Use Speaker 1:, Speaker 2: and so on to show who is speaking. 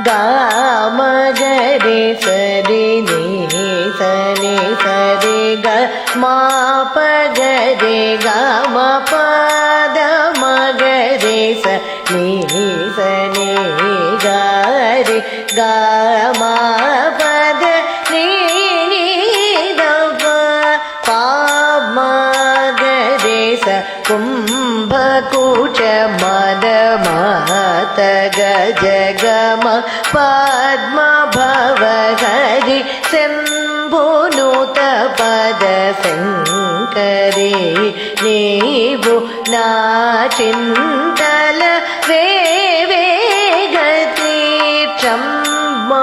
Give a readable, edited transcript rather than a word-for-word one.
Speaker 1: ಗಾಮ ಗರಿ ಸರಿ ನೀ ಸರಿ ಸರಿ ಗ ಮಾಪ ಗರಿ ಗಾಮ ಪದ ಮಗರಿ ಸ ನೀ ಸನಿ ಗರಿ ಗಾಮ ಪದ ನೀ ಪಾಮ ಗರಿ ಸ ಕುಂಭಕೂಟ ಮದ ಮಾತ ಗಜ ಗಮ ಪದ್ಮ ಭವ ಹರಿ ಶಂಭುನುತ ಪದ ಶಂಕರಿ ನೀವು ನಾ చింతల వేవేగతి చమ్మాయిపుడు